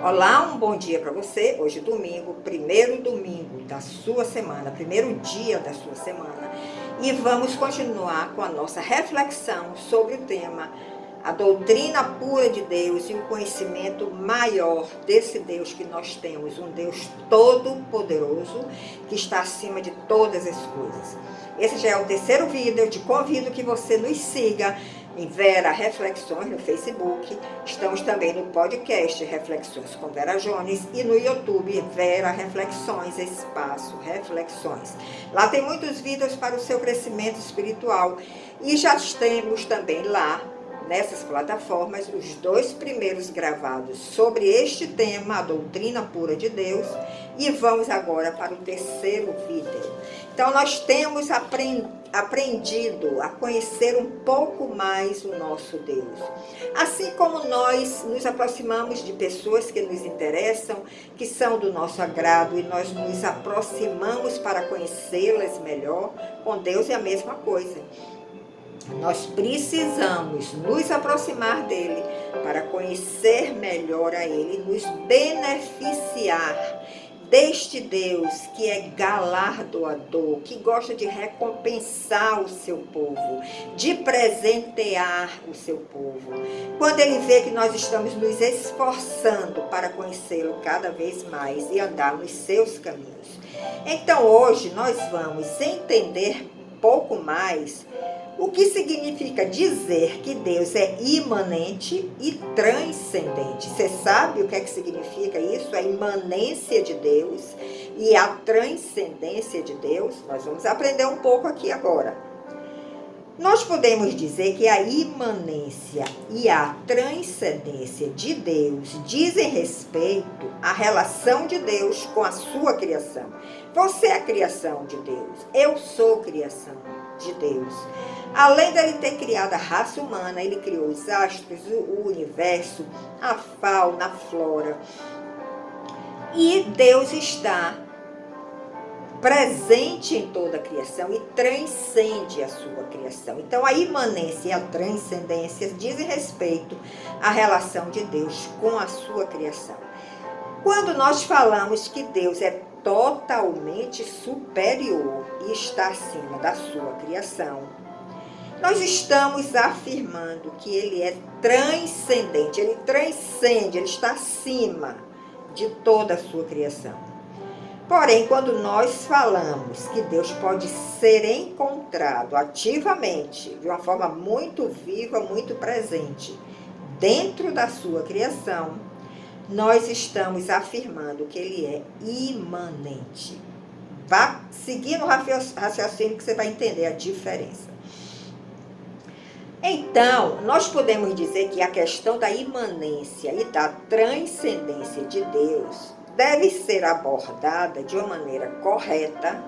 Olá, um bom dia para você. Hoje domingo, primeiro domingo da sua semana, primeiro dia da sua semana. E vamos continuar com a nossa reflexão sobre o tema a doutrina pura de Deus e o conhecimento maior desse Deus que nós temos, um Deus todo-poderoso que está acima de todas as coisas. Esse já é o terceiro vídeo. Eu te convido que você nos siga em Vera Reflexões no Facebook. Estamos também no podcast Reflexões com Vera Jones e no YouTube Vera Reflexões, espaço Reflexões. Lá tem muitos vídeos para o seu crescimento espiritual e já temos também lá nessas plataformas os dois primeiros gravados sobre este tema, a doutrina pura de Deus, e vamos agora para o terceiro vídeo. Então nós temos aprendido a conhecer um pouco mais o nosso Deus. Assim como nós nos aproximamos de pessoas que nos interessam, que são do nosso agrado, e nós nos aproximamos para conhecê-las melhor, com Deus é a mesma coisa. Nós precisamos nos aproximar dele para conhecer melhor a ele, nos beneficiar deste Deus que é galardoador, que gosta de recompensar o seu povo, de presentear o seu povo. Quando ele vê que nós estamos nos esforçando para conhecê-lo cada vez mais e andar nos seus caminhos. Então hoje nós vamos entender um pouco mais o que significa dizer que Deus é imanente e transcendente. Você sabe o que é que significa isso? A imanência de Deus e a transcendência de Deus. Nós vamos aprender um pouco aqui agora. Nós podemos dizer que a imanência e a transcendência de Deus dizem respeito à relação de Deus com a sua criação. Você é a criação de Deus. Eu sou criação de Deus. Além dele ter criado a raça humana, ele criou os astros, o universo, a fauna, a flora. E Deus está presente em toda a criação e transcende a sua criação. Então a imanência e a transcendência dizem respeito à relação de Deus com a sua criação. Quando nós falamos que Deus é totalmente superior e está acima da sua criação, nós estamos afirmando que ele é transcendente, ele transcende, ele está acima de toda a sua criação. Porém, quando nós falamos que Deus pode ser encontrado ativamente, de uma forma muito viva, muito presente, dentro da sua criação, nós estamos afirmando que ele é imanente. Vá seguindo o raciocínio que você vai entender a diferença. Então, nós podemos dizer que a questão da imanência e da transcendência de Deus deve ser abordada de uma maneira correta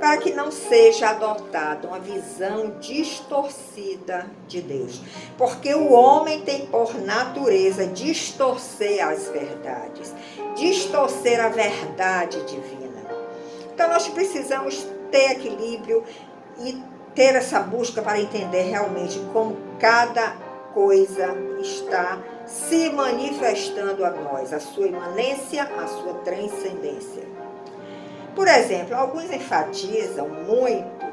para que não seja adotada uma visão distorcida de Deus. Porque o homem tem por natureza distorcer as verdades, distorcer a verdade divina. Então nós precisamos ter equilíbrio e ter essa busca para entender realmente como cada coisa está se manifestando a nós, a sua imanência, a sua transcendência. Por exemplo, alguns enfatizam muito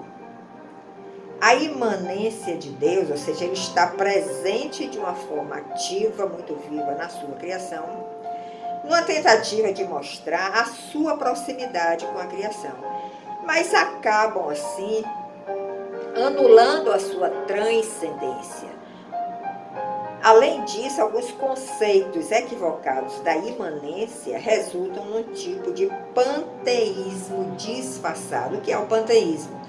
a imanência de Deus, ou seja, ele está presente de uma forma ativa, muito viva na sua criação, numa tentativa de mostrar a sua proximidade com a criação. Mas acabam assim anulando a sua transcendência. Além disso, alguns conceitos equivocados da imanência resultam num tipo de panteísmo disfarçado. O que é o panteísmo?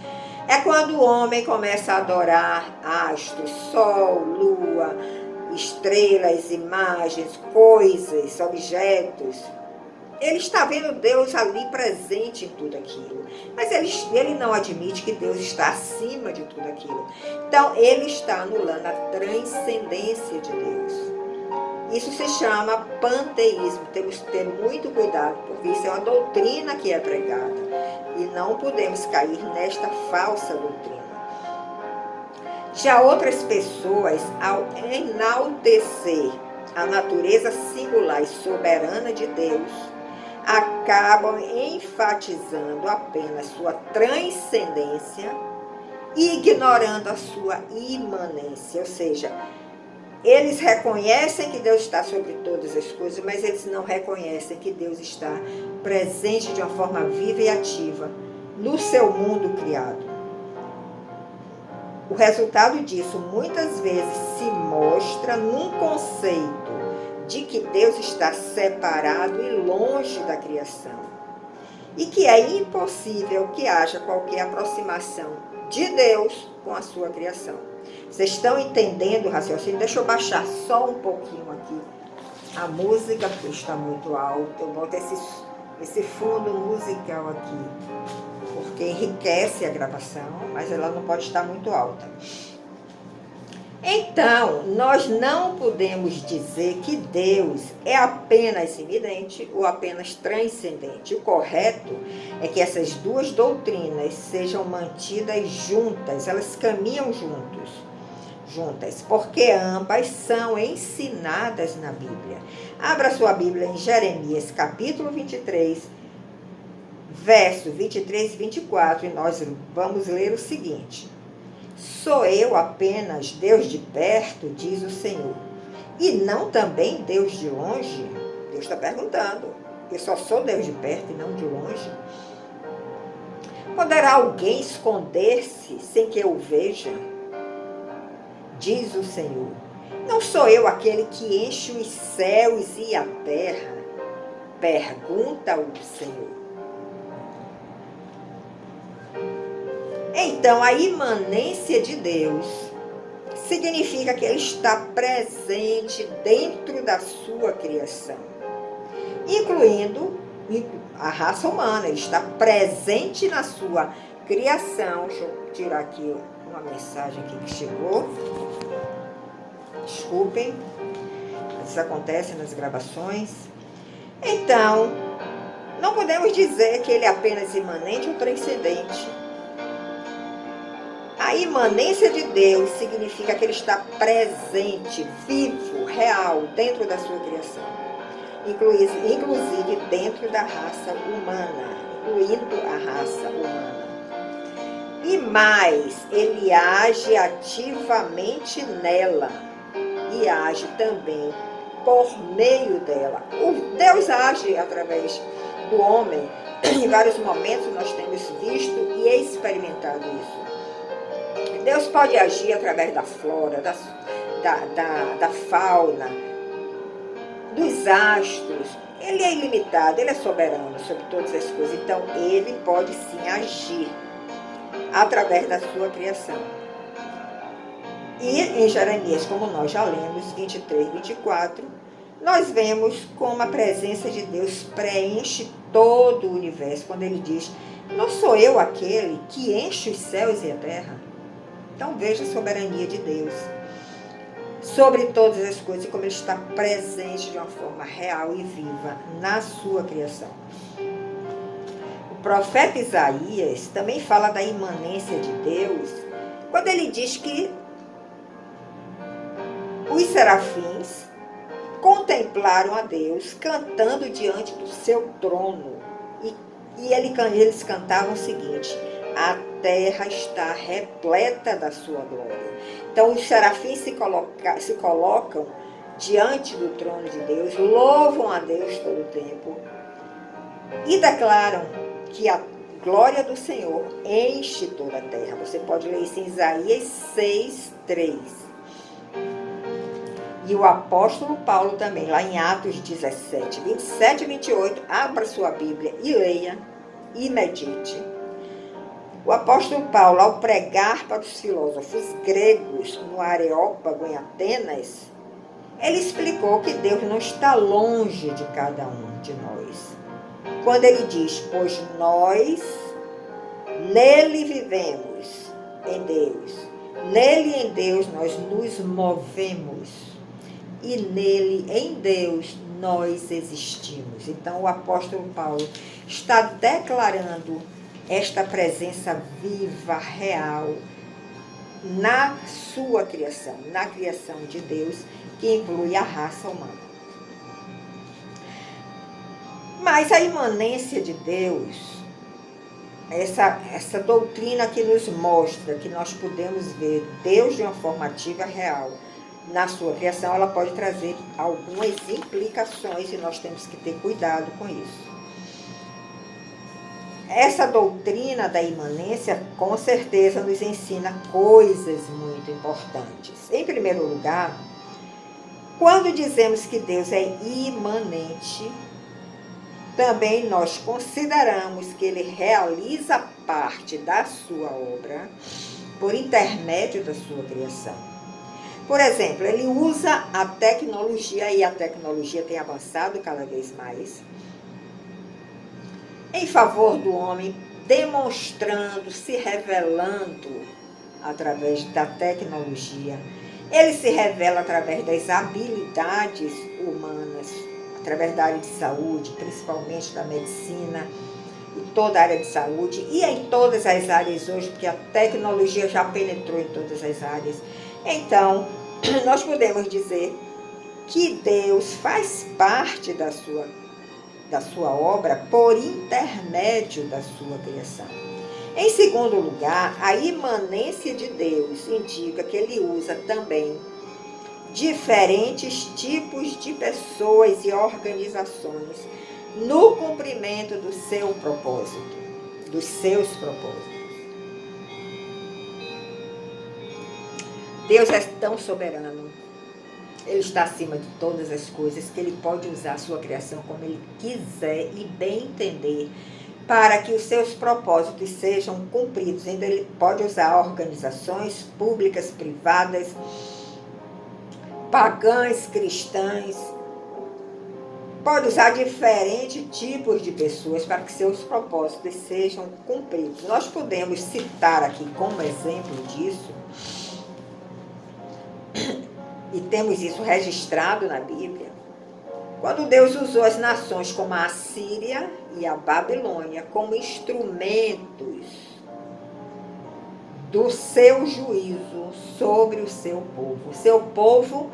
É quando o homem começa a adorar astros, sol, lua, estrelas, imagens, coisas, objetos. Ele está vendo Deus ali presente em tudo aquilo. Mas ele não admite que Deus está acima de tudo aquilo. Então, ele está anulando a transcendência de Deus. Isso se chama panteísmo. Temos que ter muito cuidado, porque isso é uma doutrina que é pregada. E não podemos cair nesta falsa doutrina. Já outras pessoas, ao enaltecer a natureza singular e soberana de Deus, acabam enfatizando apenas sua transcendência e ignorando a sua imanência, ou seja, eles reconhecem que Deus está sobre todas as coisas, mas eles não reconhecem que Deus está presente de uma forma viva e ativa no seu mundo criado. O resultado disso muitas vezes se mostra num conceito de que Deus está separado e longe da criação, e que é impossível que haja qualquer aproximação de Deus com a sua criação. Vocês estão entendendo o raciocínio? Deixa eu baixar só um pouquinho aqui a música, porque está muito alto. Eu boto esse fundo musical aqui, porque enriquece a gravação, mas ela não pode estar muito alta. Então, nós não podemos dizer que Deus é apenas imanente ou apenas transcendente. O correto é que essas duas doutrinas sejam mantidas juntas, elas caminham juntas, porque ambas são ensinadas na Bíblia. Abra sua Bíblia em Jeremias, capítulo 23, verso 23 e 24, e nós vamos ler o seguinte: Sou eu apenas Deus de perto, diz o Senhor, e não também Deus de longe? Deus está perguntando. Eu só sou Deus de perto e não de longe? Poderá alguém esconder-se sem que eu o veja? Diz o Senhor. Não sou eu aquele que enche os céus e a terra? Pergunta o Senhor. Então, a imanência de Deus significa que Ele está presente dentro da sua criação, incluindo a raça humana. Ele está presente na sua criação. Deixa eu tirar aqui uma mensagem aqui que chegou. Desculpem, isso acontece nas gravações. Então, não podemos dizer que Ele é apenas imanente ou transcendente. A imanência de Deus significa que Ele está presente, vivo, real, dentro da sua criação, inclusive dentro da raça humana, incluindo a raça humana. E mais, Ele age ativamente nela e age também por meio dela. Deus age através do homem. Em vários momentos nós temos visto e experimentado isso. Deus pode agir através da flora, da fauna, dos astros. Ele é ilimitado, Ele é soberano sobre todas as coisas. Então, Ele pode sim agir através da sua criação. E em Jeremias, como nós já lemos, 23, 24, nós vemos como a presença de Deus preenche todo o universo, quando Ele diz: não sou eu aquele que enche os céus e a terra? Então veja a soberania de Deus sobre todas as coisas e como Ele está presente de uma forma real e viva na sua criação. O profeta Isaías também fala da imanência de Deus quando ele diz que os serafins contemplaram a Deus cantando diante do seu trono. E eles cantavam o seguinte: a terra está repleta da sua glória. Então os serafins se colocam diante do trono de Deus, louvam a Deus todo o tempo e declaram que a glória do Senhor enche toda a terra. Você pode ler isso em Isaías 6, 3. E o apóstolo Paulo também, lá em Atos 17, 27 e 28, abra sua Bíblia e leia e medite. O apóstolo Paulo, ao pregar para os filósofos gregos no Areópago, em Atenas, ele explicou que Deus não está longe de cada um de nós. Quando ele diz: pois nós nele vivemos, em Deus. Nele e em Deus nós nos movemos. E nele, em Deus, nós existimos. Então o apóstolo Paulo está declarando esta presença viva, real, na sua criação, na criação de Deus, que inclui a raça humana. Mas a imanência de Deus, essa doutrina que nos mostra que nós podemos ver Deus de uma forma ativa real na sua criação, ela pode trazer algumas implicações e nós temos que ter cuidado com isso. Essa doutrina da imanência, com certeza, nos ensina coisas muito importantes. Em primeiro lugar, quando dizemos que Deus é imanente, também nós consideramos que Ele realiza parte da sua obra por intermédio da sua criação. Por exemplo, Ele usa a tecnologia, e a tecnologia tem avançado cada vez mais, em favor do homem, demonstrando, se revelando através da tecnologia. Ele se revela através das habilidades humanas, através da área de saúde, principalmente da medicina e toda a área de saúde, e em todas as áreas hoje, porque a tecnologia já penetrou em todas as áreas. Então, nós podemos dizer que Deus faz parte da sua obra por intermédio da sua criação. Em segundo lugar, a imanência de Deus indica que Ele usa também diferentes tipos de pessoas e organizações no cumprimento do seu propósito, dos seus propósitos. Deus é tão soberano, Ele está acima de todas as coisas, que Ele pode usar a sua criação como Ele quiser e bem entender, para que os seus propósitos sejam cumpridos. Então, Ele pode usar organizações públicas, privadas, pagãs, cristãs, pode usar diferentes tipos de pessoas para que seus propósitos sejam cumpridos. Nós podemos citar aqui como exemplo disso, e temos isso registrado na Bíblia, quando Deus usou as nações como a Assíria e a Babilônia como instrumentos do seu juízo sobre o seu povo. O seu povo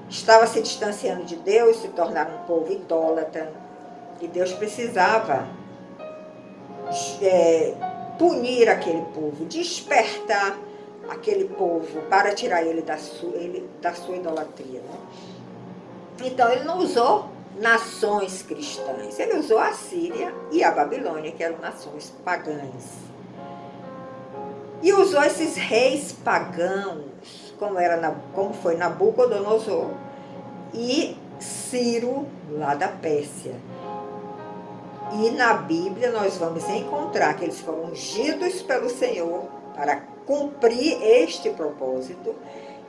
estava se distanciando de Deus, se tornando um povo idólatra, e Deus precisava punir aquele povo, despertar aquele povo para tirar ele da sua idolatria, né? Então ele não usou nações cristãs, ele usou a Síria e a Babilônia, que eram nações pagãs, e usou esses reis pagãos, como foi Nabucodonosor e Ciro lá da Pérsia. E na Bíblia nós vamos encontrar que eles foram ungidos pelo Senhor para cumprir este propósito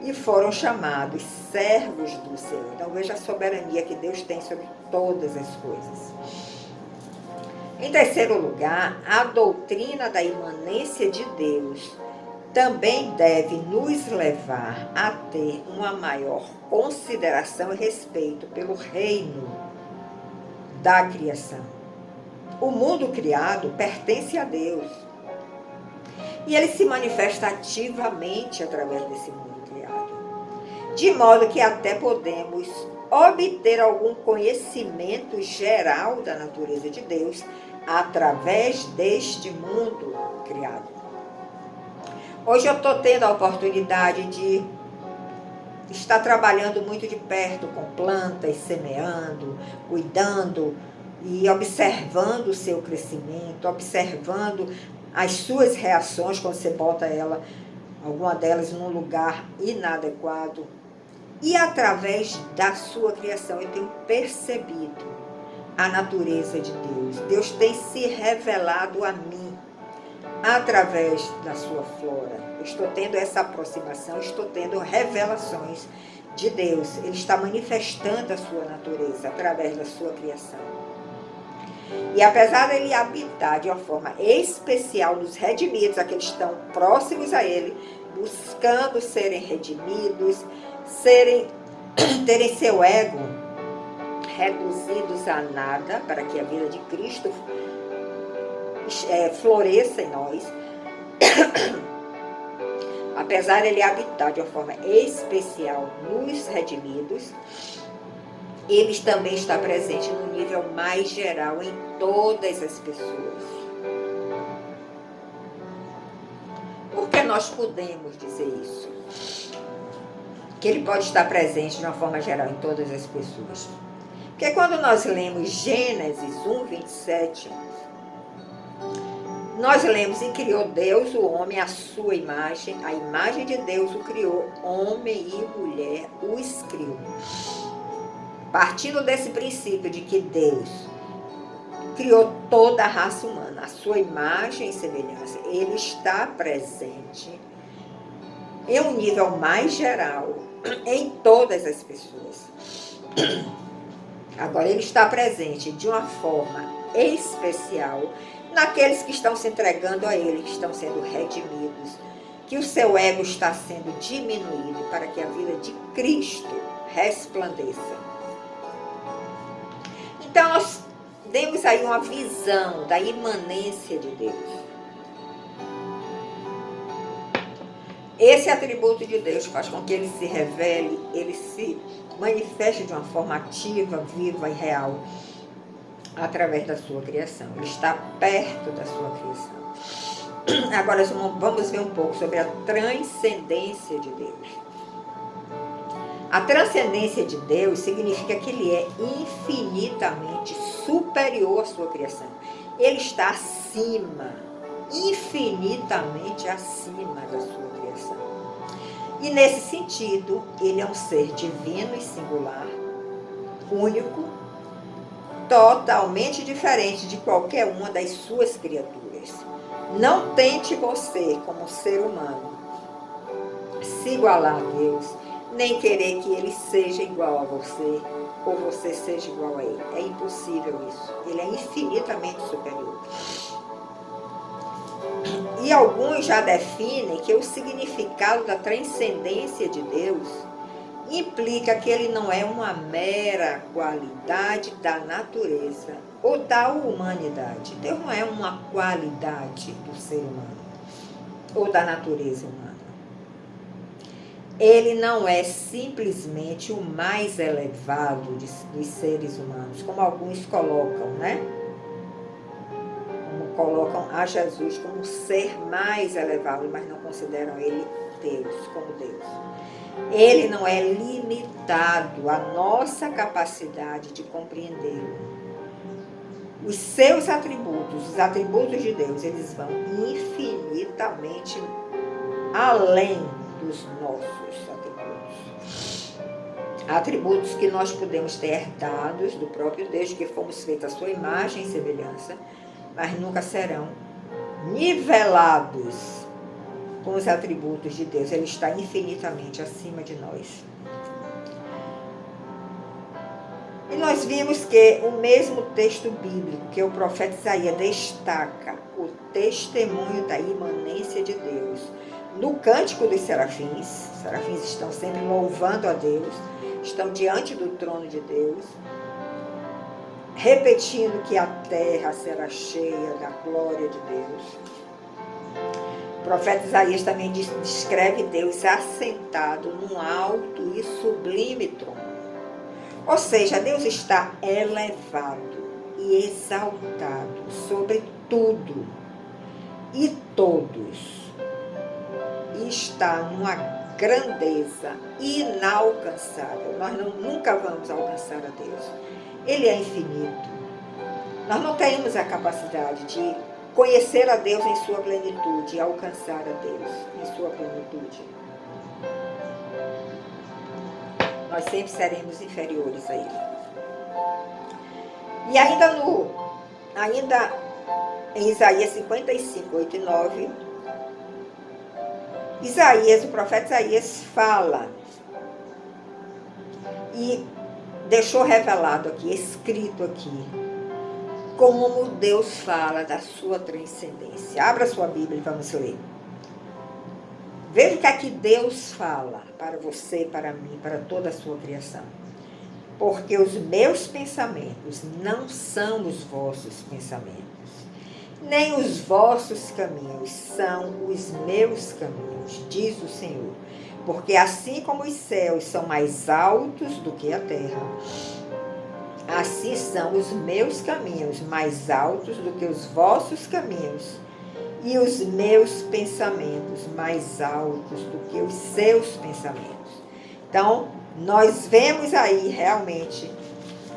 e foram chamados servos do Senhor. Então veja a soberania que Deus tem sobre todas as coisas. Em terceiro lugar, a doutrina da imanência de Deus também deve nos levar a ter uma maior consideração e respeito pelo reino da criação. O mundo criado pertence a Deus. E ele se manifesta ativamente através desse mundo criado. De modo que até podemos obter algum conhecimento geral da natureza de Deus através deste mundo criado. Hoje eu estou tendo a oportunidade de estar trabalhando muito de perto com plantas, semeando, cuidando e observando o seu crescimento, observando as suas reações quando você bota alguma delas num lugar inadequado. E através da sua criação eu tenho percebido a natureza de Deus. Deus tem se revelado a mim através da sua flora. Eu estou tendo essa aproximação, estou tendo revelações de Deus. Ele está manifestando a sua natureza através da sua criação. E apesar dele habitar de uma forma especial nos redimidos, aqueles que estão próximos a ele, buscando serem redimidos, terem seu ego reduzidos a nada, para que a vida de Cristo floresça em nós. apesar de ele habitar de uma forma especial nos redimidos, ele também está presente no nível mais geral em todas as pessoas. Por que nós podemos dizer isso? Que ele pode estar presente de uma forma geral em todas as pessoas. Porque quando nós lemos Gênesis 1:27, nós lemos: e criou Deus o homem à sua imagem, a imagem de Deus o criou, homem e mulher os criou. Partindo desse princípio de que Deus criou toda a raça humana, a sua imagem e semelhança, ele está presente em um nível mais geral em todas as pessoas. Agora, ele está presente de uma forma especial naqueles que estão se entregando a ele, que estão sendo redimidos, que o seu ego está sendo diminuído para que a vida de Cristo resplandeça. Então, nós demos aí uma visão da imanência de Deus. Esse atributo de Deus faz com que ele se revele, ele se manifeste de uma forma ativa, viva e real, através da sua criação. Ele está perto da sua criação. Agora vamos ver um pouco sobre a transcendência de Deus. A transcendência de Deus significa que ele é infinitamente superior à sua criação. Ele está acima, infinitamente acima da sua criação. E nesse sentido, ele é um ser divino e singular, único, totalmente diferente de qualquer uma das suas criaturas. Não tente você, como ser humano, se igualar a Deus, nem querer que ele seja igual a você, ou você seja igual a ele. É impossível isso. Ele é infinitamente superior. E alguns já definem que o significado da transcendência de Deus implica que ele não é uma mera qualidade da natureza ou da humanidade. Deus não é uma qualidade do ser humano ou da natureza humana. Ele não é simplesmente o mais elevado dos seres humanos, como alguns colocam, né? Como colocam a Jesus como o ser mais elevado, mas não consideram ele Deus, como Deus. Ele não é limitado à nossa capacidade de compreendê-lo. Os seus atributos, os atributos de Deus, eles vão infinitamente além dos nossos atributos. Atributos que nós podemos ter herdados do próprio Deus, que fomos feitos à sua imagem e semelhança, mas nunca serão nivelados com os atributos de Deus. Ele está infinitamente acima de nós. E nós vimos que o mesmo texto bíblico, que o profeta Isaías destaca o testemunho da imanência de Deus, no Cântico dos Serafins. Os serafins estão sempre louvando a Deus, estão diante do trono de Deus, repetindo que a terra será cheia da glória de Deus. O profeta Isaías também descreve Deus assentado num alto e sublime trono. Ou seja, Deus está elevado e exaltado sobre tudo e todos. E está numa grandeza inalcançável. Nós nunca vamos alcançar a Deus. Ele é infinito. Nós não temos a capacidade de conhecer a Deus em sua plenitude e alcançar a Deus em sua plenitude. Nós sempre seremos inferiores a Ele. E ainda em Isaías 55, 8 e 9, o profeta Isaías fala e deixou revelado aqui, escrito aqui, como Deus fala da sua transcendência. Abra sua Bíblia e vamos ler. Veja o que aqui Deus fala para você, para mim, para toda a sua criação. Porque os meus pensamentos não são os vossos pensamentos, nem os vossos caminhos são os meus caminhos, diz o Senhor. Porque assim como os céus são mais altos do que a terra, assim são os meus caminhos mais altos do que os vossos caminhos, e os meus pensamentos mais altos do que os seus pensamentos. Então, nós vemos aí realmente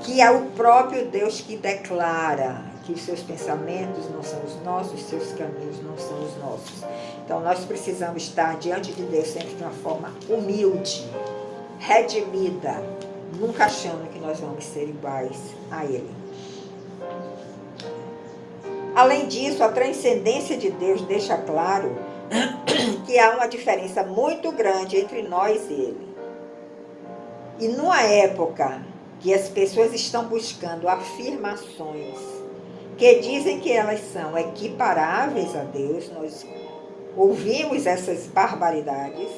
que é o próprio Deus que declara que os seus pensamentos não são os nossos, os seus caminhos não são os nossos. Então, nós precisamos estar diante de Deus sempre de uma forma humilde, redimida, nunca achando que nós vamos ser iguais a Ele. Além disso, a transcendência de Deus deixa claro que há uma diferença muito grande entre nós e Ele. E numa época que as pessoas estão buscando afirmações que dizem que elas são equiparáveis a Deus, nós ouvimos essas barbaridades,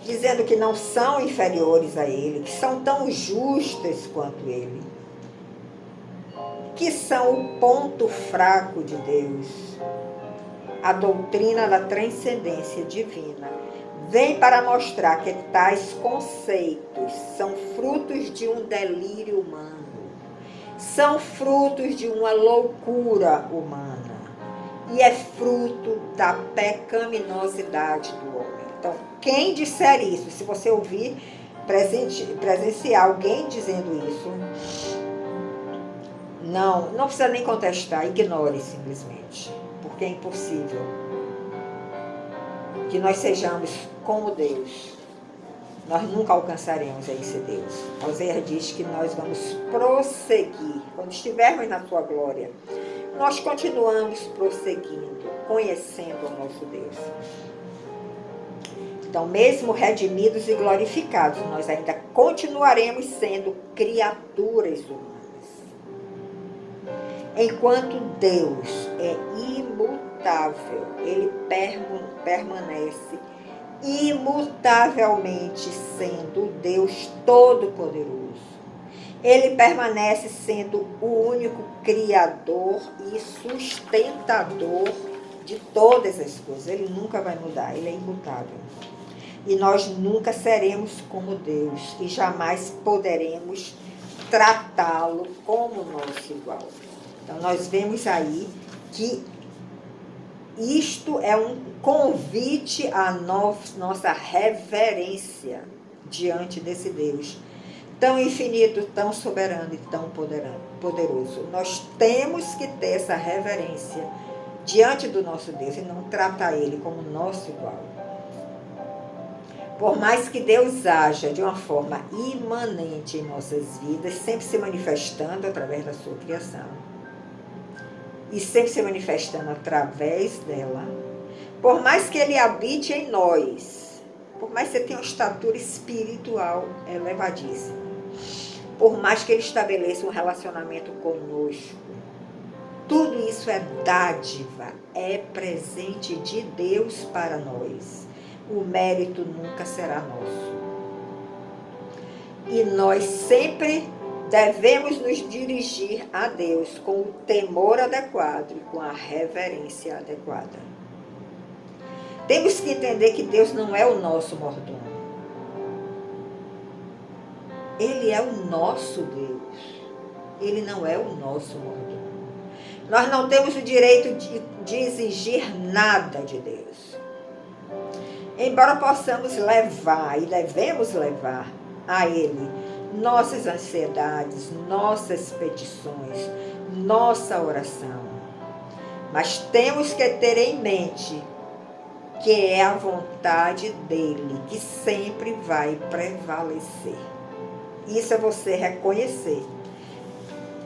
dizendo que não são inferiores a Ele, que são tão justas quanto Ele, que são o ponto fraco de Deus. A doutrina da transcendência divina vem para mostrar que tais conceitos são frutos de um delírio humano, são frutos de uma loucura humana e é fruto da pecaminosidade do homem. Então, quem disser isso, se você ouvir, presenciar alguém dizendo isso, não precisa nem contestar, ignore simplesmente, porque é impossível que nós sejamos como Deus. Nós nunca alcançaremos esse Deus. Oséias diz que nós vamos prosseguir. Quando estivermos na sua glória, nós continuamos prosseguindo, conhecendo o nosso Deus. Então, mesmo redimidos e glorificados, nós ainda continuaremos sendo criaturas humanas. Enquanto Deus é imutável, Ele permanece imutavelmente sendo Deus Todo-Poderoso. Ele permanece sendo o único Criador e sustentador de todas as coisas. Ele nunca vai mudar, Ele é imutável. E nós nunca seremos como Deus e jamais poderemos tratá-lo como nosso igual. Então, nós vemos aí que isto é um convite à nossa reverência diante desse Deus tão infinito, tão soberano e tão poderoso. Nós temos que ter essa reverência diante do nosso Deus e não tratar Ele como nosso igual. Por mais que Deus haja de uma forma imanente em nossas vidas, sempre se manifestando através da sua criação, e sempre se manifestando através dela, por mais que Ele habite em nós, por mais que você tenha uma estatura espiritual elevadíssima, por mais que Ele estabeleça um relacionamento conosco, tudo isso é dádiva, é presente de Deus para nós. O mérito nunca será nosso. E nós sempre devemos nos dirigir a Deus com o temor adequado e com a reverência adequada. Temos que entender que Deus não é o nosso mordomo. Ele é o nosso Deus. Ele não é o nosso mordomo. Nós não temos o direito de exigir nada de Deus. Embora possamos levar e devemos levar a Ele nossas ansiedades, nossas petições, nossa oração. Mas temos que ter em mente que é a vontade dEle que sempre vai prevalecer. Isso é você reconhecer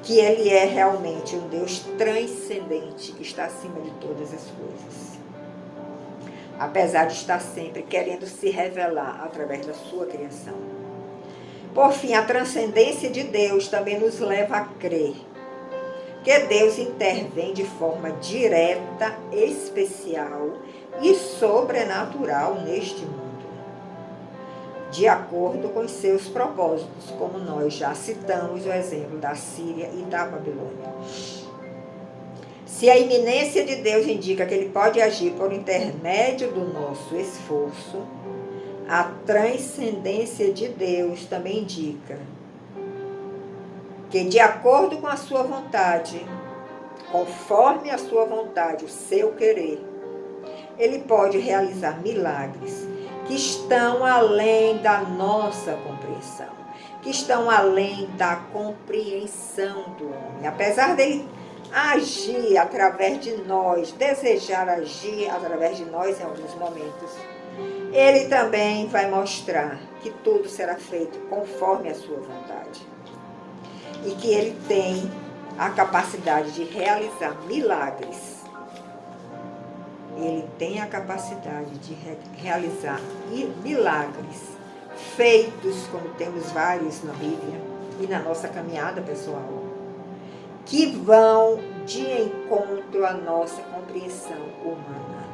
que Ele é realmente um Deus transcendente, que está acima de todas as coisas. Apesar de estar sempre querendo se revelar através da sua criação. Por fim, a transcendência de Deus também nos leva a crer que Deus intervém de forma direta, especial e sobrenatural neste mundo, de acordo com os seus propósitos, como nós já citamos o exemplo da Síria e da Babilônia. Se a iminência de Deus indica que Ele pode agir por intermédio do nosso esforço, a transcendência de Deus também indica que, de acordo com a sua vontade, conforme a sua vontade, o seu querer, Ele pode realizar milagres que estão além da nossa compreensão, que estão além da compreensão do homem. Apesar dele agir através de nós, desejar agir através de nós em alguns momentos, Ele também vai mostrar que tudo será feito conforme a sua vontade. E que Ele tem a capacidade de realizar milagres. Ele tem a capacidade de realizar milagres feitos, como temos vários na Bíblia e na nossa caminhada pessoal, que vão de encontro à nossa compreensão humana.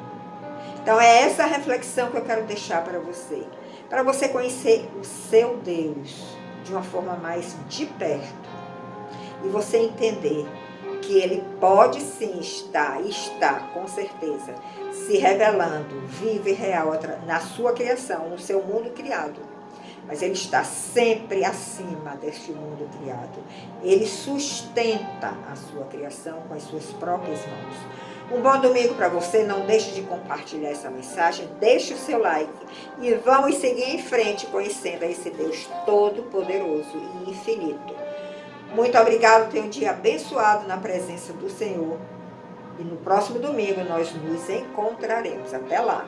Então é essa reflexão que eu quero deixar para você conhecer o seu Deus de uma forma mais de perto e você entender que Ele pode sim estar, e está com certeza, se revelando vivo e real na sua criação, no seu mundo criado. Mas Ele está sempre acima deste mundo criado. Ele sustenta a sua criação com as suas próprias mãos. Um bom domingo para você. Não deixe de compartilhar essa mensagem. Deixe o seu like. E vamos seguir em frente conhecendo esse Deus todo-poderoso e infinito. Muito obrigado. Tenha um dia abençoado na presença do Senhor. E no próximo domingo nós nos encontraremos. Até lá.